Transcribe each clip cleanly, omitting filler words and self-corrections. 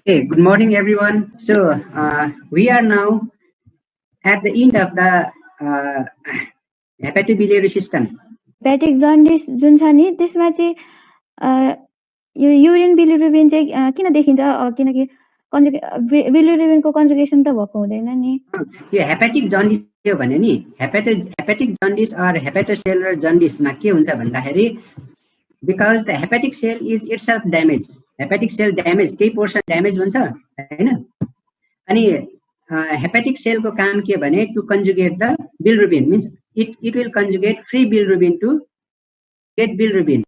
Hey, good morning, everyone. So, we are now at the end of the uh, hepatobiliary system. Hepatic jaundice जुन छ नि त्यसमा चाहिँ यो urine bilirubin चाहिँ किन देखिन्छ किनकि बिलिरुबिनको कन्जुगेसन त भएको हुँदैन नि यो हेपेटिक जन्डिस के हो भने नि हेपेटिक जन्डिस अर हेपेटोसेलुलर जन्डिसमा के हुन्छ भन्दाखेरि because the hepatic cell is itself damage hepatic cell damage केही पोर्सन ड्यामेज हुन्छ हैन अनि हेपेटिक सेलको काम के भने to conjugate the bilirubin means it will conjugate free bilirubin to get bilirubin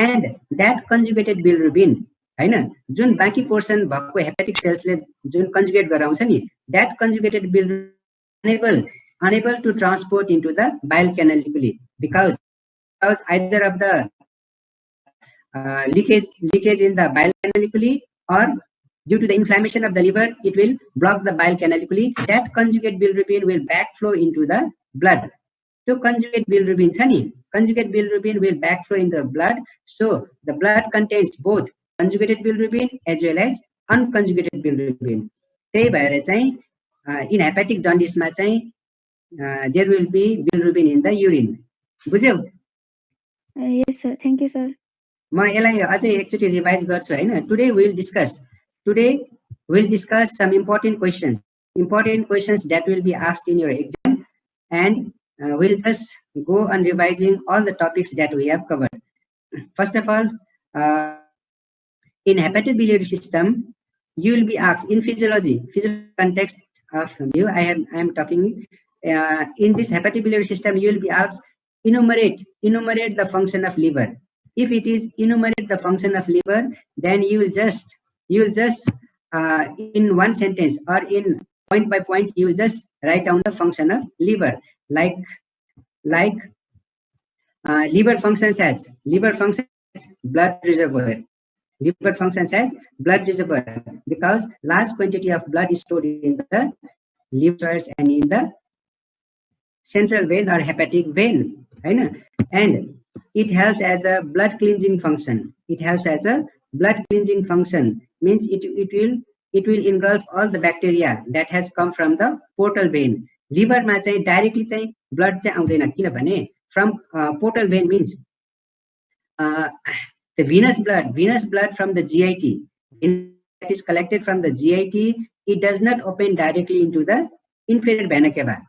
and that conjugated bilirubin हैन जुन बाँकी पोर्सन भएको हेपेटिक सेल्सले जुन कन्जुगेट गराउँछ नि that conjugated bilirubin unable to transport into the bile canaliculi because either of the leakage in the bile canaliculi or due to the inflammation of the liver it will block the bile canaliculi. That conjugate bilirubin will backflow into the blood. So conjugate bilirubin conjugate bilirubin will backflow in the blood. So the blood contains both conjugated bilirubin as well as unconjugated bilirubin. त्यही भएर चाहिँ in hepatic jaundice मा चाहिँ there will be bilirubin in the urine. बुझ्यौ? Yes sir, thank you sir. म यसलाई अझै एकचोटी रिभाइज गर्छु हैन. Today we'll discuss some important questions that will be asked in your exam, and we'll just go on revising all the topics that we have covered. First of all, in hepatobiliary system, you will be asked in physiology context of you. I am talking in this hepatobiliary system. You will be asked enumerate the function of liver. If it is enumerate the function of liver, then you will just in one sentence or in point by point you will just write down the function of liver, like liver functions as blood reservoir. Liver functions as blood reservoir because large quantity of blood is stored in the liver and in the central vein or hepatic vein, and it helps as a blood cleansing function. Means it will engulf all the bacteria that has come from the portal vein. Liver मा चाहिँ directly चाहिँ blood चाहिँ आउँदैन किनभने from portal vein means the venous blood from the GIT that is collected from the GIT, it does not open directly into the inferior vena cava.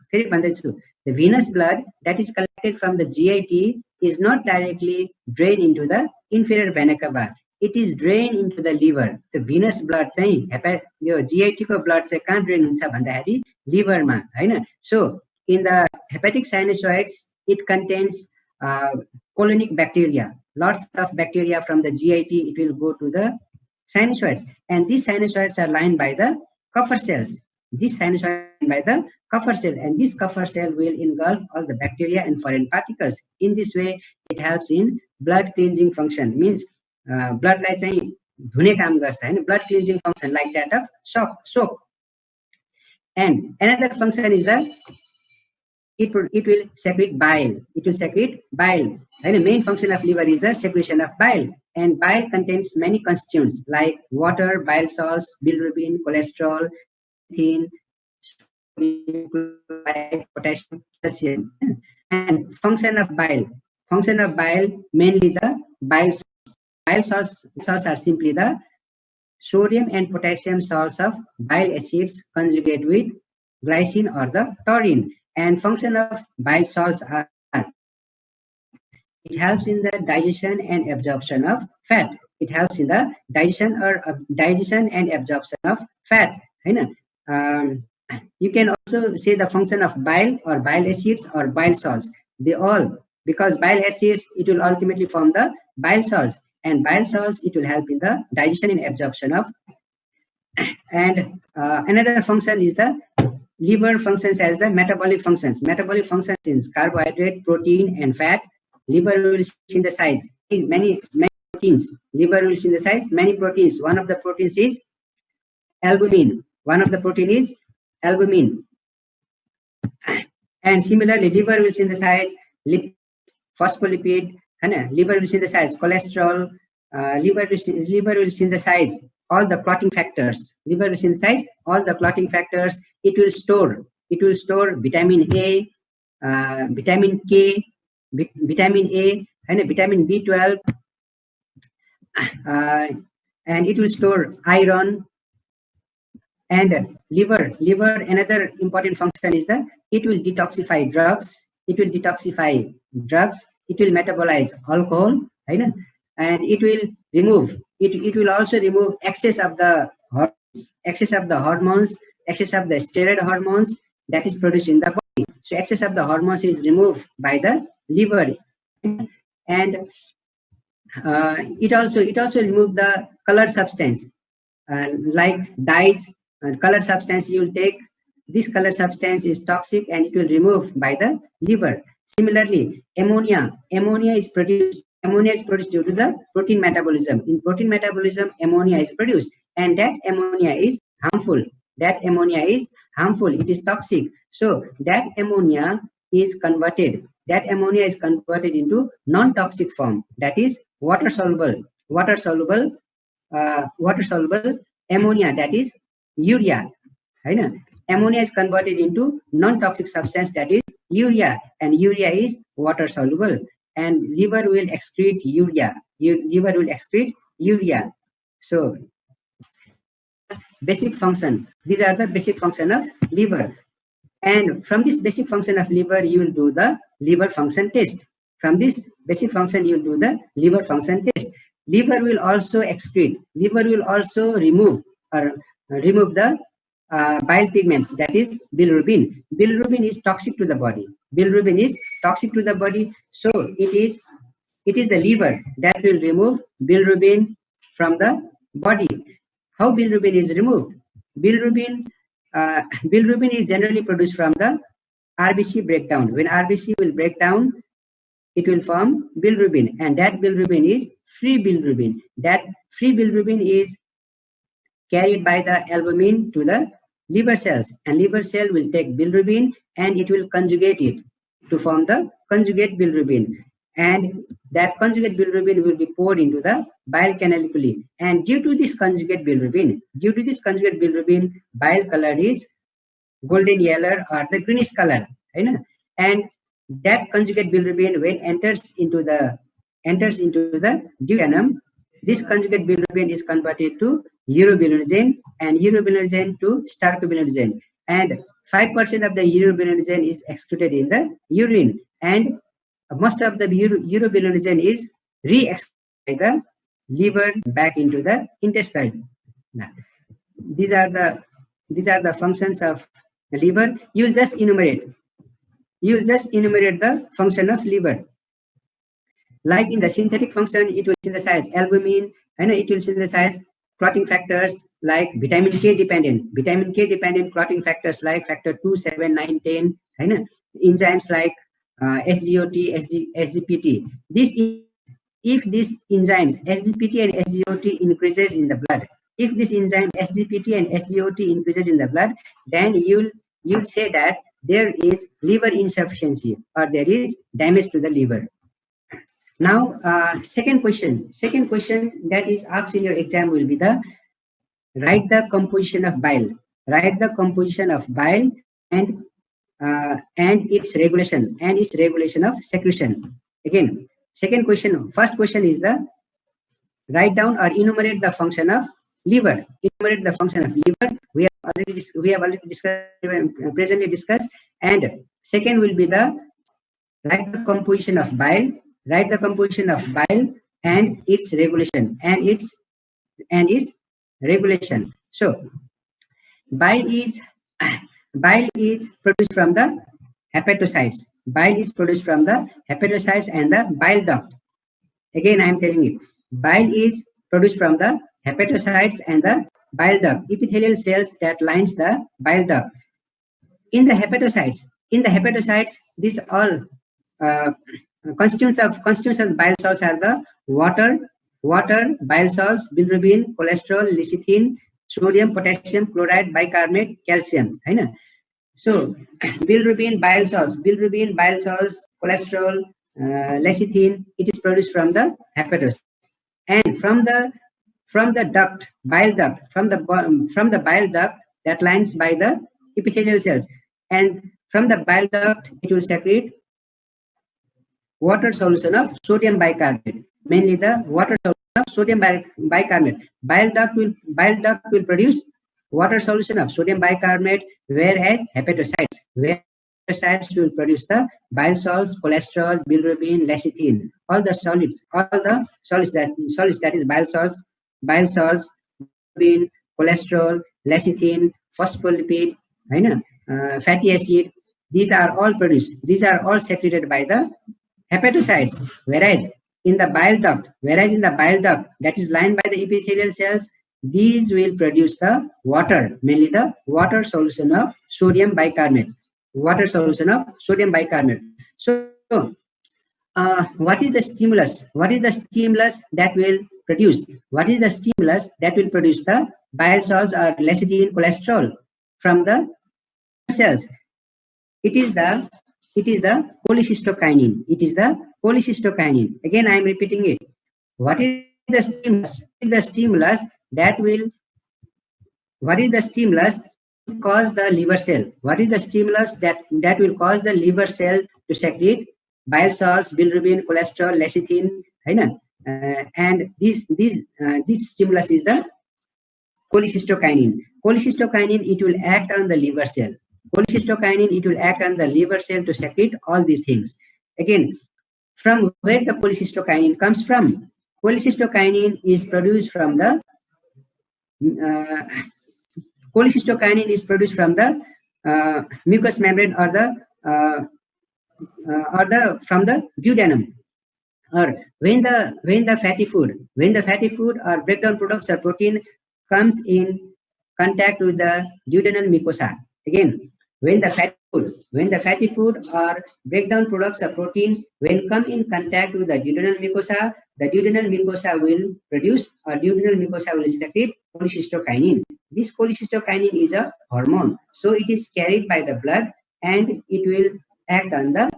The venous blood that is collected from the GIT is not directly drained into the inferior vena cava. It is drained into the liver. The venous blood चाहिँ यो GIT को blood चाहिँ कहाँ drain हुन्छ भन्दाखेरि liver मा हैन. So in the hepatic sinusoids it contains colonic bacteria. Lots of bacteria from the GIT it will go to the sinusoids, and these sinusoids are lined by the Kupffer cells. This sinusoid by the Kupffer cell, and this Kupffer cell will engulf all the bacteria and foreign particles. In this way, it helps in blood cleansing function. Means blood लाई चाहिँ धुने काम गर्छ हैन. Blood cleansing function like that of soap. And another function is that it will secrete bile. And the main function of liver is the secretion of bile. And bile contains many constituents like water, bile salts, bilirubin, cholesterol, thin, potassium, calcium. And function of bile mainly the bile salts. Bile salts are simply the sodium and potassium salts of bile acids conjugate with glycine or the taurine. And function of bile salts are it helps in the digestion and absorption of fat. You can also say the function of bile or bile acids or bile salts. They all, because bile acids, it will ultimately form the bile salts, and bile salts, it will help in the digestion and absorption of. And another function is the liver functions as the metabolic functions. Metabolic functions is carbohydrate, protein, and fat. Liver will synthesize many proteins. Liver will synthesize many proteins. One of the proteins is albumin. And similarly, liver will synthesize phospholipid. Liver will synthesize cholesterol. Liver will synthesize all the clotting factors. Liver will synthesize all the clotting factors. It will store vitamin A, vitamin K, vitamin A, and vitamin B12, and it will store iron. And liver, another important function is that it will detoxify drugs. It will metabolize alcohol, and it will remove. It will also remove excess of the hormones, excess of the steroid hormones that is produced in the body. So excess of the hormones is removed by the liver, and it also remove the color substance, like dyes. Color substance you will take. This color substance is toxic and it will remove by the liver. Similarly, ammonia is produced due to the protein metabolism. In protein metabolism, ammonia is produced, and that ammonia is harmful. It is toxic. So that ammonia is converted into non-toxic form, that is water soluble ammonia, that is urea. Ammonia is converted into non-toxic substance, that is urea, and urea is water soluble, and liver will excrete urea. So basic function, these are the basic function of liver. And from this basic function of liver, you will do the liver function test. From this basic function, you will do the liver function test. Liver will also excrete. Liver will also remove the bile pigments, that is bilirubin. Bilirubin is toxic to the body. So it is the liver that will remove bilirubin from the body. How bilirubin is removed? Bilirubin is generally produced from the RBC breakdown. When RBC will break down, it will form bilirubin, and that bilirubin is free bilirubin. That free bilirubin is carried by the albumin to the liver cells, and liver cell will take bilirubin and it will conjugate it to form the conjugate bilirubin, and that conjugate bilirubin will be poured into the bile canaliculi. And due to this conjugate bilirubin, bile color is golden yellow or the greenish color, and that conjugate bilirubin, when enters into the duodenum, this conjugate bilirubin is converted to urobilinogen, and urobilinogen to stercobilinogen, and 5% of the urobilinogen is excreted in the urine, and most of the urobilinogen is re-excreted by the liver back into the intestine. Now, these are the functions of the liver. You will just enumerate the function of liver. Like in the synthetic function, it will synthesize albumin, and it will synthesize clotting factors like vitamin K dependent clotting factors like factor 2, 7, 9, 10, and enzymes like SGOT, SGPT. If these enzymes SGPT and SGOT increases in the blood, if this enzyme SGPT and SGOT increases in the blood, then you'll say that there is liver insufficiency or there is damage to the liver. Now, second question that is asked in your exam will be write the composition of bile. And its regulation of secretion. Again, first question is write down or enumerate the function of liver. We have already presently discussed. And second will be write the composition of bile. And its regulation So bile is produced from the hepatocytes. And the bile duct. Again, I am telling you, bile is produced from the hepatocytes and the bile duct, epithelial cells that lines the bile duct. In the hepatocytes, these all constituents of bile salts are the water, bile salts, bilirubin, cholesterol, lecithin, sodium, potassium, chloride, bicarbonate, calcium. So bilirubin, bile salts, cholesterol, lecithin, it is produced from the hepatocytes. And from the from the duct, bile duct, from the bile duct that lines by the epithelial cells, and from the bile duct it will secrete water solution of sodium bicarbonate, mainly the water solution of sodium bicarbonate. Bile duct will produce water solution of sodium bicarbonate, whereas hepatocytes will produce the bile salts, cholesterol, bilirubin, lecithin. All the solids that is bile salts, bilirubin, cholesterol, lecithin, phospholipid, fatty acid. These are all secreted by the hepatocytes, whereas in the bile duct that is lined by the epithelial cells, these will produce the water, mainly the water solution of sodium bicarbonate. So, what is the stimulus? What is the stimulus that will produce? What is the stimulus that will produce the bile salts or lecithin, cholesterol from the cells? It is the cholecystokinin. It is the cholecystokinin. Again, I am repeating it. What is the stimulus? What is the stimulus to cause the liver cell? What is the stimulus that will cause the liver cell to secrete bile salts, bilirubin, cholesterol, lecithin, and this stimulus is the cholecystokinin. Cholecystokinin, it will act on the liver cell. Cholecystokinin, it will act on the liver cell to secrete all these things. Again, from where the cholecystokinin comes from? Cholecystokinin is produced from the mucous membrane or from the duodenum. Or when the fatty food or breakdown products or protein comes in contact with the duodenal mucosa. Again, when the fatty food or breakdown products or protein when come in contact with the duodenal mucosa will produce, or duodenal mucosa will secrete cholecystokinin. This cholecystokinin is a hormone, so it is carried by the blood and it will act on the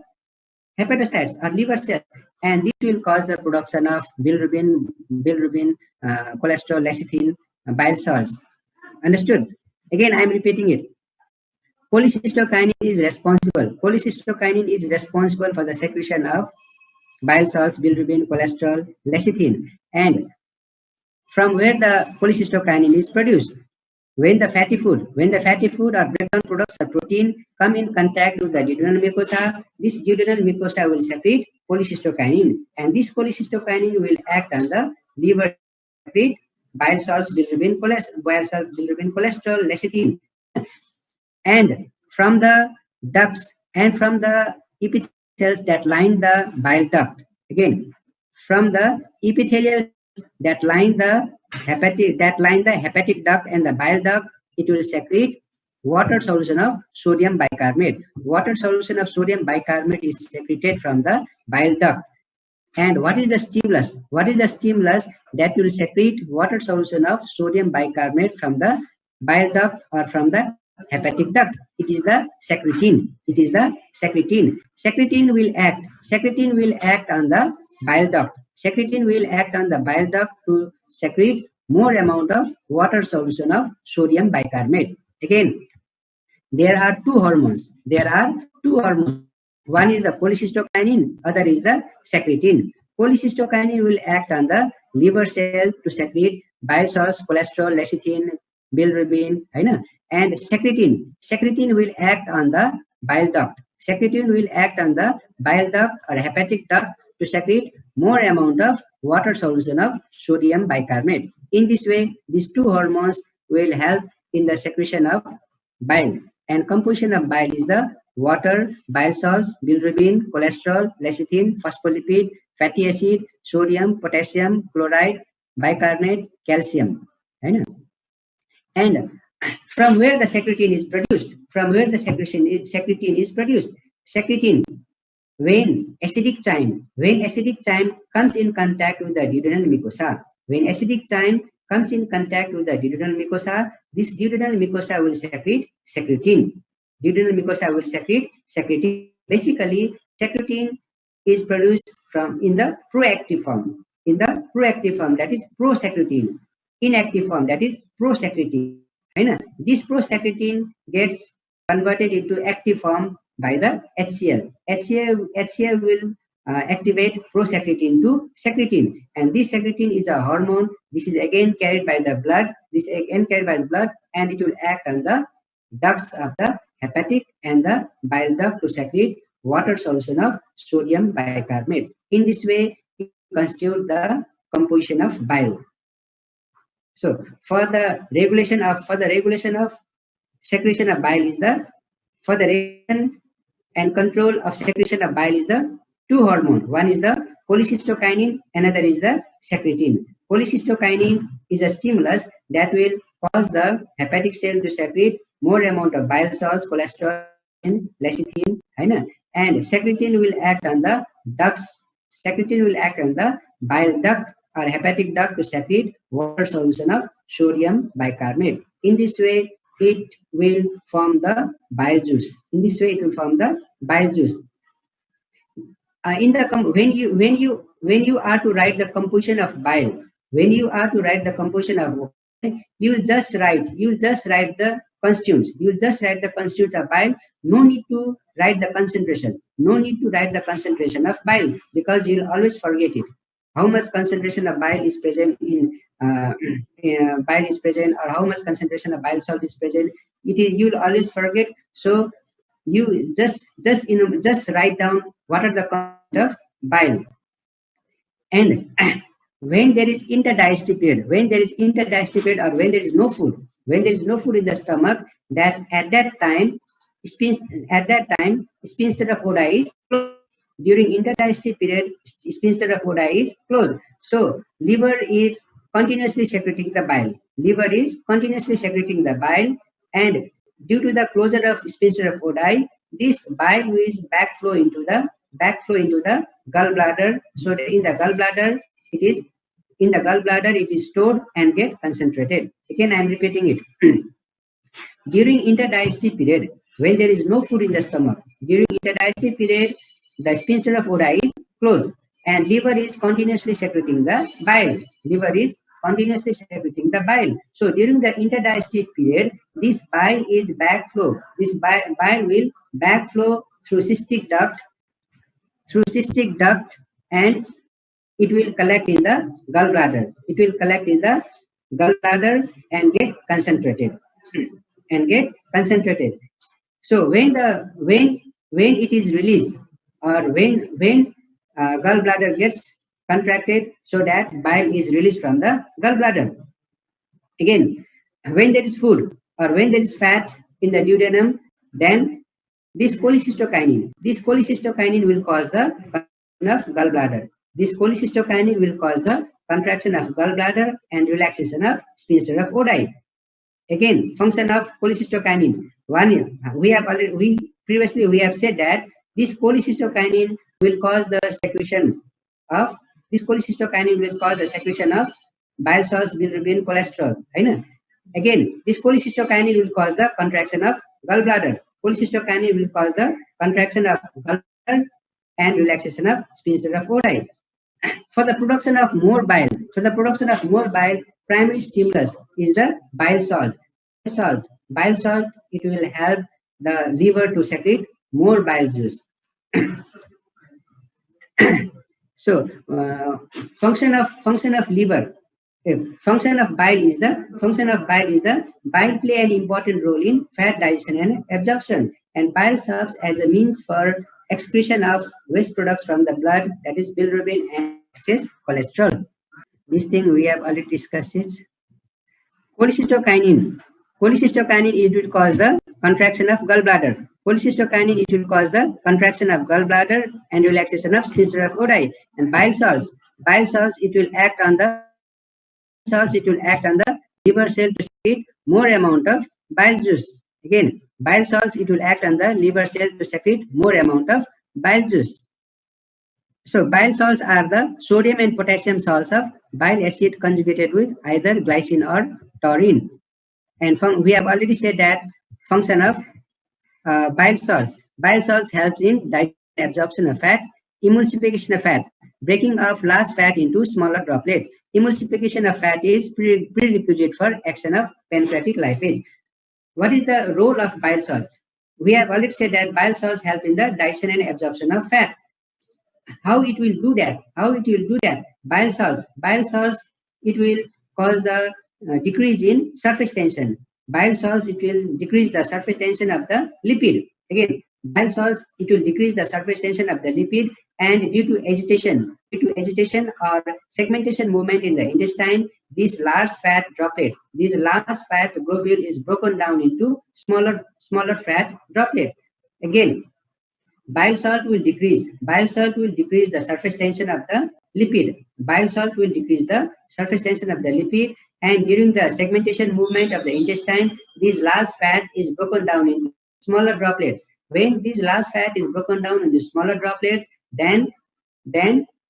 hepatocytes or liver cells, and this will cause the production of bilirubin, cholesterol, lecithin, bile salts. Understood? Again, I am repeating it. Cholecystokinin is responsible for the secretion of bile salts, bilirubin, cholesterol, lecithin. And from where the cholecystokinin is produced? When the fatty food or breakdown products or protein come in contact with the duodenal mucosa, this duodenal mucosa will secrete cholecystokinin, and this cholecystokinin will act on the liver, secrete bile salts, bilirubin, cholesterol, lecithin. And from the ducts and from the epithelial cells that line the bile duct, again, from the epithelial that line the hepatic duct and the bile duct, it will secrete water solution of sodium bicarbonate. Water solution of sodium bicarbonate is secreted from the bile duct. And what is the stimulus? That will secrete water solution of sodium bicarbonate from the bile duct or from the hepatic duct? It is the secretin. Secretin will act on the bile duct. Secretin will act on the bile duct to secrete more amount of water solution of sodium bicarbonate. Again, there are two hormones. One is the cholecystokinin, other is the secretin. Cholecystokinin will act on the liver cell to secrete bile salts, cholesterol, lecithin, bilirubin, and secretin will act on the bile duct. Secretin will act on the bile duct or hepatic duct to secrete more amount of water solution of sodium bicarbonate. In this way, these two hormones will help in the secretion of bile, and composition of bile is the water, bile salts, bilirubin, cholesterol, lecithin, phospholipid, fatty acid, sodium, potassium, chloride, bicarbonate, calcium. And from where the secretin is produced? Secretin, when acidic chyme comes in contact with the duodenal mucosa. When acidic chyme comes in contact with the duodenal mucosa, this duodenal mucosa will secrete secretin. Basically, secretin is produced in the proactive form. That is prosecretin. inactive form, that is prosecretin. This prosecretin gets converted into active form by the HCl. HCl will activate prosecretin to secretin, and this secretin is a hormone. This is again carried by the blood. And it will act on the ducts of the hepatic and the bile duct to secrete water solution of sodium bicarbonate. In this way, it constitutes the composition of bile. So for the regulation of secretion of bile is for the regulation and control of secretion of bile is the two hormone. One is the cholecystokinin, another is the secretin. Cholecystokinin is a stimulus that will cause the hepatic cell to secrete more amount of bile salts, cholesterol, and lecithin, and secretin will act on the ducts. Secretin will act on the bile duct or hepatic duct to secrete water solution of sodium bicarbonate. In this way, it will form the bile juice. When you are to write the composition of bile, you will just write the constituents. You will just write the constituent of bile. No need to write the concentration. Of bile, because you will always forget it. How much concentration of bile is present or how much concentration of bile salt is present. You will always forget. So you just write down what are the content of bile. And when there is interdigestive period, or when there is no food, in the stomach, at that time sphincter of Oddi is closed. During interdigestive period, sphincter of Oddi is closed. So liver is continuously secreting the bile. And due to the closure of sphincter of Oddi, this bile is backflow into the gallbladder. So in the gallbladder it is stored and get concentrated. Again, I am repeating it. During interdigestive period, when there is no food in the stomach, during interdigestive period, the sphincter of Oddi is closed and liver is continuously secreting the bile. So during the interdigestive period, this bile is backflow. This bile will backflow through cystic duct, and it will collect in the gallbladder. And get concentrated. So when it is released, or when gallbladder gets contracted, so that bile is released from the gallbladder. Again, when there is food or when there is fat in the duodenum, then this cholecystokinin will cause the contraction of gallbladder. And relaxation of sphincter of Oddi. Again, function of cholecystokinin. We have said that this cholecystokinin will cause the secretion of bile salts, bilirubin, cholesterol. Again, this cholecystokinin will cause the contraction of gallbladder. And relaxation of sphincter of Oddi. For the production of more bile, primary stimulus is the bile salt. Bile salt, it will help the liver to secrete more bile juice. So, function of liver. Function of bile is the bile play an important role in fat digestion and absorption, and bile serves as a means for excretion of waste products from the blood, that is bilirubin and excess cholesterol. This thing we have already discussed it. Cholecystokinin, it will cause the contraction of gallbladder. And relaxation of sphincter of Oddi. And bile salts, it will act on the liver cell to secrete more amount of bile juice. Again, bile salts, it will act on the liver cell to secrete more amount of bile juice. So bile salts are the sodium and potassium salts of bile acid conjugated with either glycine or taurine. And we have already said that function of bile salts. Bile salts helps in digestion, absorption of fat, emulsification of fat. breaking of large fat into smaller droplet. Emulsification of fat is prerequisite for action of pancreatic lipase. What is the role of bile salts? We have already said that bile salts help in the digestion and absorption of fat. How it will do that? Bile salts, it will cause the decrease in surface tension. Bile salts, it will decrease the surface tension of the lipid. Again, bile salts, it will decrease the surface tension of the lipid, and due to agitation or segmentation movement in the intestine, this large fat droplet, this large fat globule is broken down into smaller fat droplet. Again, bile salt will decrease the surface tension of the lipid. Bile salt will decrease the surface tension of the lipid, and during the segmentation movement of the intestine, this large fat is broken down into smaller droplets. When this large fat is broken down into smaller droplets, then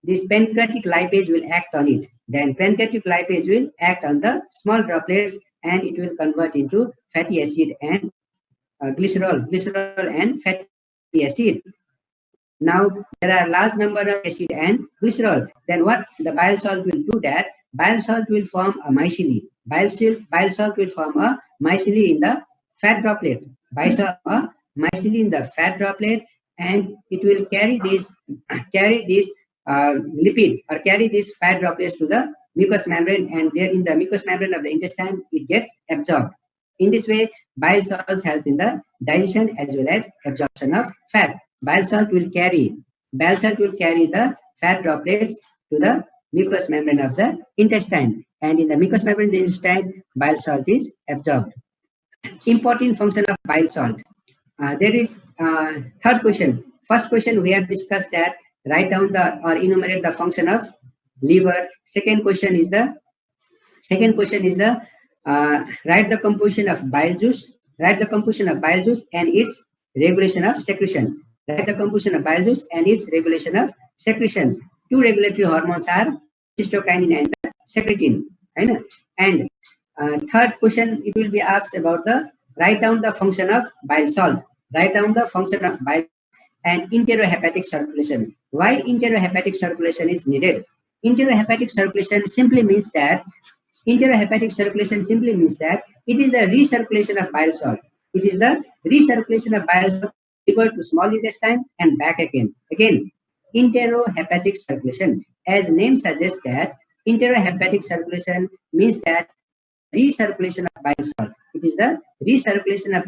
this pancreatic lipase will act on it. Then pancreatic lipase will act on the small droplets, and it will convert into fatty acid and glycerol and fatty acid. Now there are large number of acid and glycerol. Then what the bile salt will do that? Bile salt will form a micelle. Bile salt will form a micelle in the fat droplet. Micelle in the fat droplet, and it will carry this lipid, or carry these fat droplets to the mucous membrane, and there in the mucous membrane of the intestine it gets absorbed. In this way, bile salts help in the digestion as well as absorption of fat. Bile salt will carry the fat droplets to the mucous membrane of the intestine, and in the mucous membrane of the intestine, bile salt is absorbed. Important function of bile salt. There is third question. First question we have discussed that write down or enumerate the function of liver. Second question is the write the composition of bile juice. Write the composition of bile juice and its regulation of secretion. Write the composition of bile juice and its regulation of secretion. Two regulatory hormones are cystokinin and secretin. And third question, it will be asked about the write down the function of bile salt. Write down the function of bile and enterohepatic circulation. Why enterohepatic circulation is needed? Enterohepatic circulation simply means that it is the recirculation of bile salt. It is the recirculation of bile salt liver to small intestine and back again. Again, enterohepatic circulation. As name suggests that enterohepatic circulation means that recirculation of bile salt. It is the recirculation of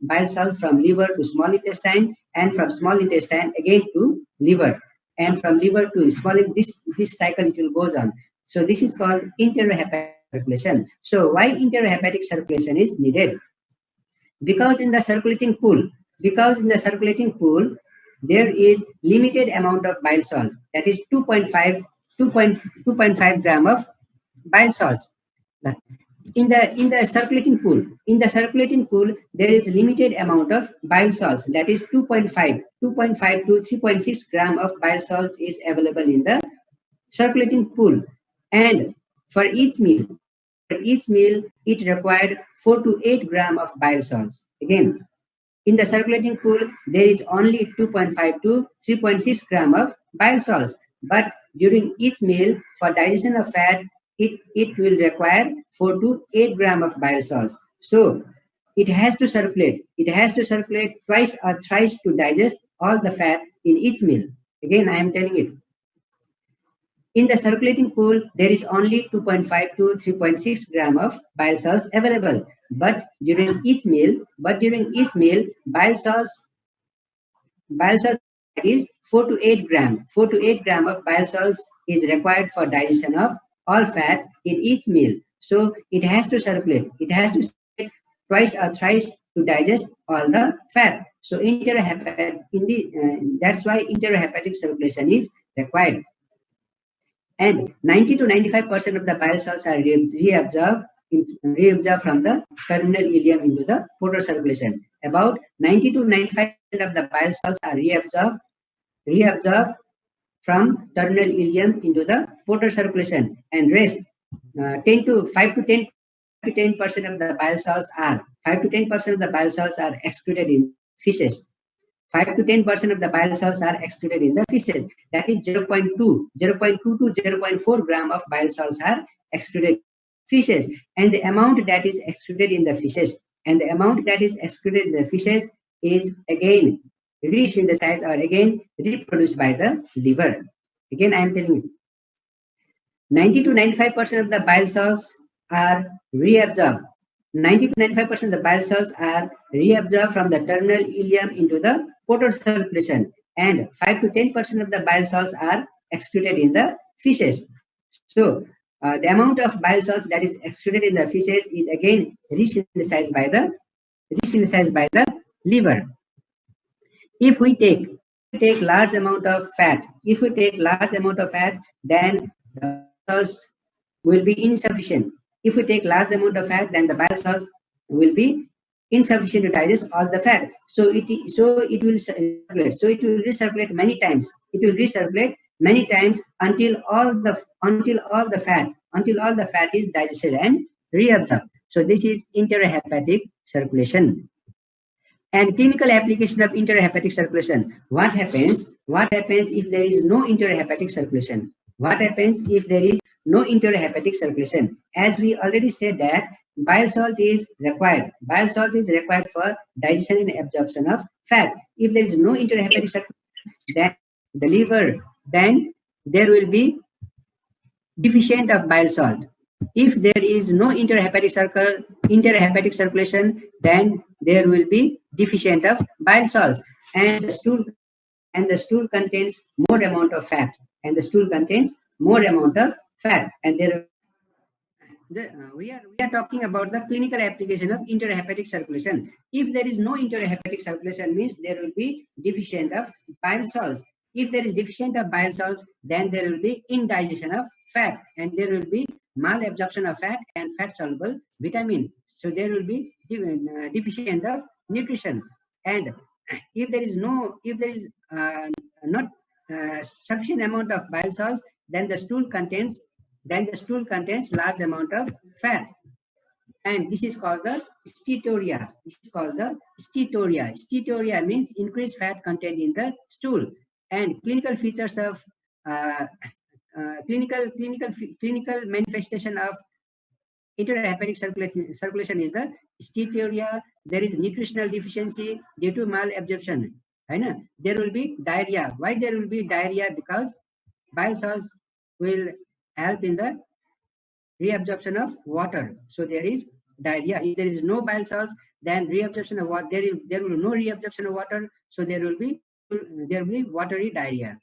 bile salt from liver to small intestine, and from small intestine again to liver, and from liver to small. This cycle it will goes on. So this is called enterohepatic circulation. So why enterohepatic circulation is needed? Because in the circulating pool, there is limited amount of bile salt. That is 2.5 gram of bile salts. In the circulating pool, there is limited amount of bile salts. That is 2.5 to 3.6 gram of bile salts is available in the circulating pool. And for each meal, it required 4 to 8 gram of bile salts. Again, in the circulating pool, there is only 2.5 to 3.6 gram of bile salts. But during each meal, for digestion of fat, it will require 4 to 8 gram of bile salts. So it has to circulate. Twice or thrice to digest all the fat in each meal. Again, I am telling it. In the circulating pool, there is only 2.5 to 3.6 gram of bile salts available. But during each meal, bile salts is 4 to 8 gram. 4 to 8 gram of bile salts is required for digestion of all fat in each meal. So it has to circulate. Twice or thrice to digest all the fat. So that's why enterohepatic circulation is required. And 90 to 95% of the bile salts are reabsorbed from the terminal ileum into the portal circulation. About 90 to 95% of the bile salts are reabsorbed from terminal ileum into the portal circulation, and rest 5 to 10% of the bile salts are excreted in feces. 5 to 10% of the bile salts are excreted in the feces. That is 0.2 to 0.4 gram of bile salts are excreted in feces. And the amount that is excreted in the feces is again resynthesized or again reproduced by the liver. Again, I am telling you, 90 to 95% of the bile salts are reabsorbed. 90 to 95% of the bile salts are reabsorbed from the terminal ileum into the portal circulation, and 5 to 10% of the bile salts are excreted in the feces. So, the amount of bile salts that is excreted in the feces is again resynthesized by the liver. If we take large amount of fat, then the salts will be insufficient. If we take large amount of fat, then the bile salts will be insufficient to digest all the fat. So it will circulate. So it will recirculate many times. Until all the fat is digested and reabsorbed. So this is intrahepatic circulation. And clinical application of intrahepatic circulation. What happens if there is no intrahepatic circulation? As we already said that bile salt is required. Bile salt is required for digestion and absorption of fat. If there is no intrahepatic circulation, then the liver, then there will be deficient of bile salt. If there is no intrahepatic circulation, then there will be deficient of bile salts, and the stool contains more amount of fat. And there we are talking about the clinical application of intrahepatic circulation. If there is no intrahepatic circulation, means there will be deficient of bile salts. If there is deficient of bile salts, then there will be indigestion of fat, and there will be malabsorption of fat and fat soluble vitamin. So there will be deficient of nutrition. And if there is not sufficient amount of bile salts, then the stool contains large amount of fat, and this is called the steatorrhea. Steatorrhea means increased fat content in the stool. And clinical features of clinical manifestation of intrahepatic circulation is the steatorrhea. There is nutritional deficiency due to malabsorption. There will be diarrhea. Why there will be diarrhea? Because bile salts will help in the reabsorption of water. So there is diarrhea. If there is no bile salts, then reabsorption of water, there will be no reabsorption of water. So there will be watery diarrhea.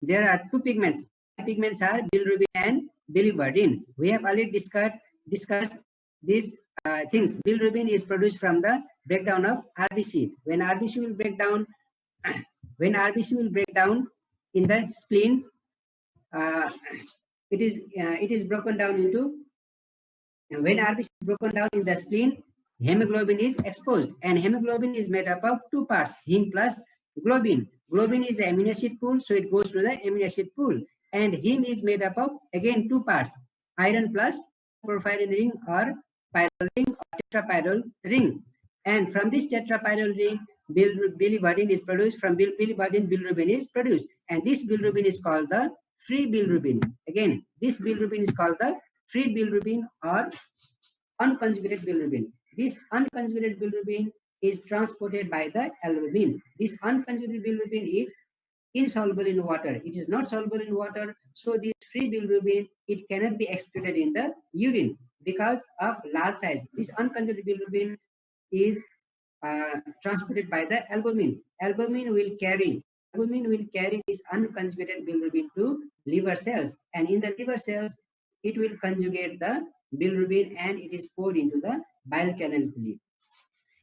There are two pigments. Pigments are bilirubin and biliverdin. We have already discussed these things. Bilirubin is produced from the breakdown of RBC. When RBC will break down in the spleen, it is broken down into. When RBC is broken down in the spleen, hemoglobin is exposed, and hemoglobin is made up of two parts: heme plus globin. Globin is the amino acid pool, so it goes to the amino acid pool, and heme is made up of again two parts: iron plus porphyrin ring or pyrrole ring or tetrapyrrole ring. And from this tetrapyrrole ring, biliverdin is produced. From biliverdin, bilirubin is produced, and this bilirubin is called the free bilirubin. Again, this bilirubin is called the free bilirubin or unconjugated bilirubin. This unconjugated bilirubin is transported by the albumin. This unconjugated bilirubin is insoluble in water. It is not soluble in water, so this free bilirubin, it cannot be excreted in the urine because of large size. This unconjugated bilirubin is transported by the albumin. Albumin will carry this unconjugated bilirubin to liver cells, and in the liver cells, it will conjugate the bilirubin and it is poured into the bile canaliculi.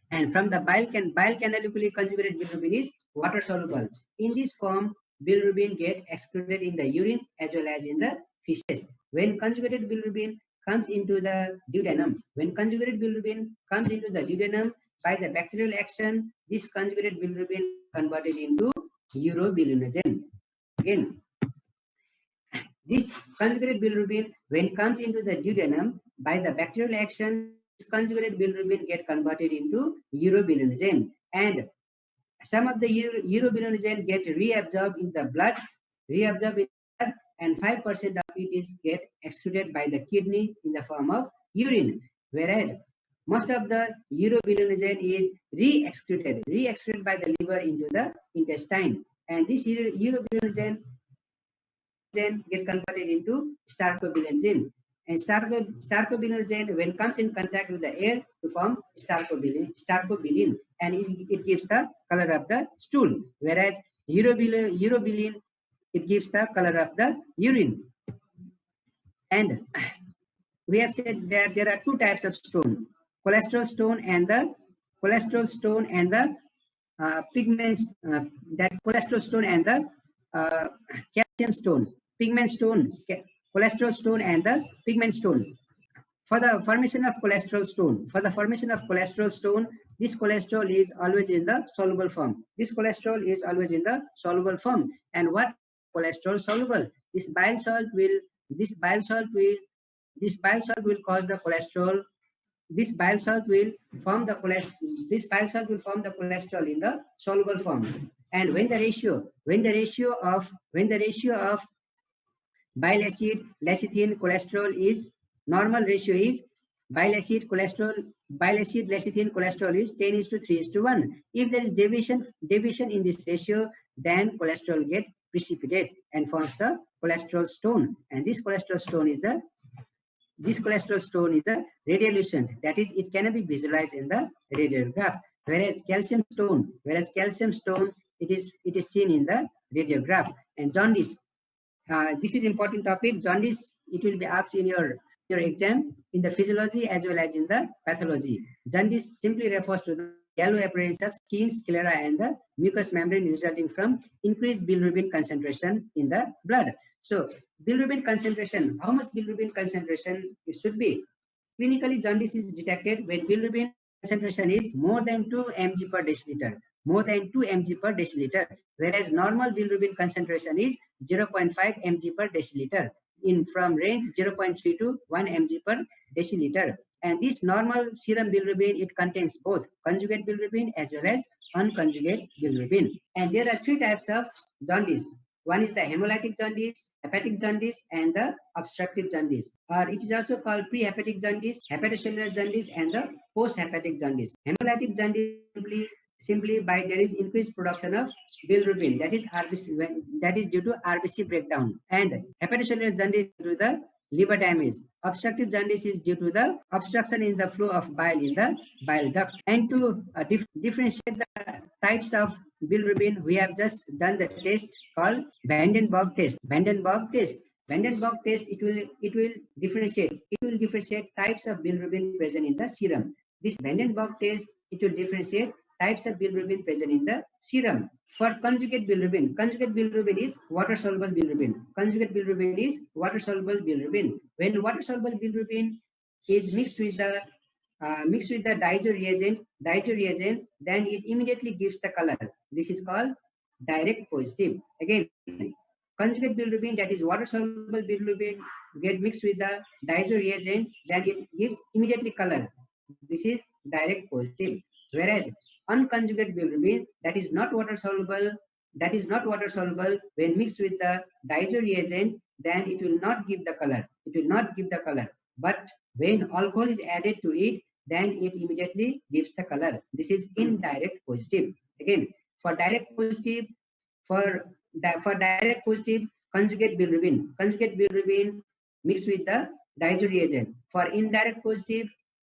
And from the bile canaliculi, conjugated bilirubin is water soluble. In this form, bilirubin get excreted in the urine as well as in the feces. When conjugated bilirubin comes into the duodenum, by the bacterial action, this conjugated bilirubin converted into urobilinogen. Again, this conjugated bilirubin, when comes into the duodenum, by the bacterial action, this conjugated bilirubin get converted into urobilinogen, and some of the urobilinogen get reabsorbed in the blood, and 5% of it is get excreted by the kidney in the form of urine, whereas most of the urobilinogen is re-excreted by the liver into the intestine, and this urobilinogen get converted into starcobilinogen. And starcobilinogen, when comes in contact with the air, to form starcobilin, and it gives the color of the stool, whereas urobilin, it gives the color of the urine. And we have said that there are two types of stone: cholesterol stone and the pigment, that cholesterol stone and the calcium stone, pigment stone, cholesterol stone and the pigment stone. For the formation of cholesterol stone, this cholesterol is always in the soluble form. And what cholesterol soluble? This bile salt will cause the cholesterol. This bile salt will form the cholesterol in the soluble form. And when the ratio of bile acid lecithin cholesterol is, normal ratio is bile acid lecithin cholesterol is 10:3:1. If there is deviation in this ratio, then cholesterol get precipitate and forms the cholesterol stone. And this cholesterol stone is a radiolucent, that is, it cannot be visualized in the radiograph. Whereas calcium stone, it is seen in the radiograph. And jaundice, this is important topic. Jaundice, it will be asked in your exam in the physiology as well as in the pathology. Jaundice simply refers to the yellow appearance of skin, sclera, and the mucous membrane resulting from increased bilirubin concentration in the blood. So bilirubin concentration, how much bilirubin concentration it should be? Clinically, jaundice is detected when bilirubin concentration is more than 2 mg per deciliter. Whereas normal bilirubin concentration is 0.5 mg per deciliter, in from range 0.3 to 1 mg per deciliter. And this normal serum bilirubin, it contains both conjugate bilirubin as well as unconjugate bilirubin. And there are three types of jaundice. One is the hemolytic jaundice, hepatic jaundice, and the obstructive jaundice. Or it is also called prehepatic jaundice, hepatocellular jaundice, and the post-hepatic jaundice. Hemolytic jaundice simply by there is increased production of bilirubin, that is RBC, that is due to RBC breakdown. And hepatocellular jaundice due to the liver damage. Obstructive jaundice is due to the obstruction in the flow of bile in the bile duct. And to differentiate the types of bilirubin, we have just done the test called Vandenberg test. It will differentiate types of bilirubin present in the serum. This Vandenberg test, it will differentiate types of bilirubin present in the serum. For conjugate bilirubin is water-soluble bilirubin. When water-soluble bilirubin is mixed with the diazo reagent, then it immediately gives the color. This is called direct positive. Again, conjugate bilirubin, that is water-soluble bilirubin, get mixed with the diazo reagent, then it gives immediately color. This is direct positive. Whereas unconjugate bilirubin, that is not water soluble, when mixed with the diazo reagent, then it will not give the color. But when alcohol is added to it, then it immediately gives the color. This is indirect positive. Again, for direct positive, conjugate bilirubin mixed with the diazo reagent. For indirect positive,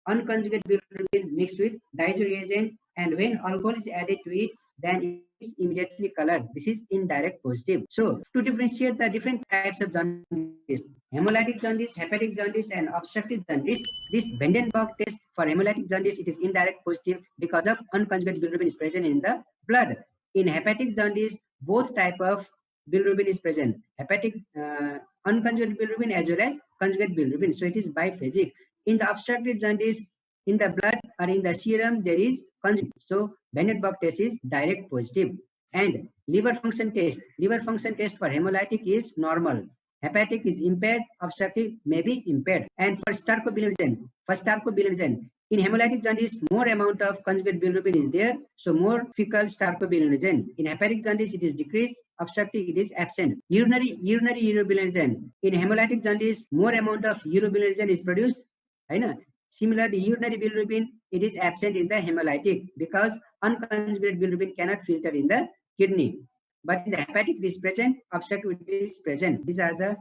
unconjugate bilirubin mixed with diazo reagent, and when alcohol is added to it, then it is immediately colored. This is indirect positive. So to differentiate the different types of jaundice, hemolytic jaundice, hepatic jaundice, and obstructive jaundice, this Vandenberg test for hemolytic jaundice, it is indirect positive because of unconjugate bilirubin is present in the blood. In hepatic jaundice, both type of bilirubin is present, hepatic unconjugate bilirubin as well as conjugate bilirubin. So it is biphasic. In the obstructive jaundice, in the blood or in the serum, there is conjugate. So Vandenberg test is direct positive. And liver function test for hemolytic is normal. Hepatic is impaired, obstructive may be impaired. And for starcobilinogen, In hemolytic jaundice, more amount of conjugate bilirubin is there, so more fecal starcobilinogen. In hepatic jaundice, it is decreased. Obstructive, it is absent. Urinary urobilinogen. In hemolytic jaundice, more amount of urobilinogen is produced. Similarly, urinary bilirubin, it is absent in the hemolytic because unconjugated bilirubin cannot filter in the kidney. But in the hepatic, it is present. Obstructive, it is present. These are the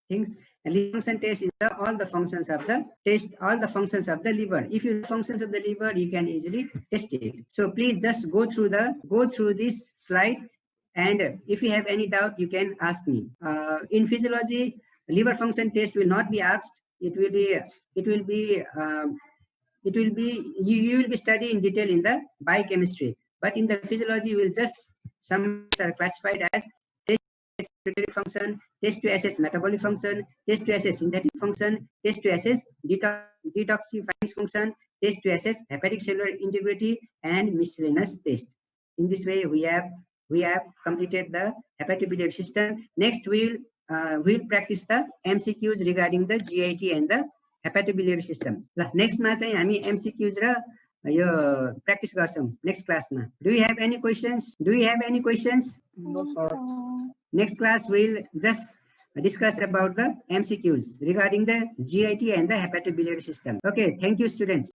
things. And liver function test is all the functions of the liver. If you know functions of the liver, you can easily test it. So please just go through this slide, and if you have any doubt, you can ask me. In physiology, liver function test will not be asked. You will be studying in detail in the biochemistry. But in the physiology, we'll just some are classified as respiratory function, test to assess metabolic function, test to assess synthetic function, test to assess detoxifying function, test to assess hepatic cellular integrity, and miscellaneous test. In this way, we have completed the hepatobiliary system. Next, we'll practice the MCQs regarding the GIT and the hepatobiliary system. Next मा चाहिँ हामी MCQs र यो practice गर्छौं next class मा. Do you have any questions? No, sir. Next class we'll just discuss about the MCQs regarding the GIT and the hepatobiliary system. Okay, thank you students.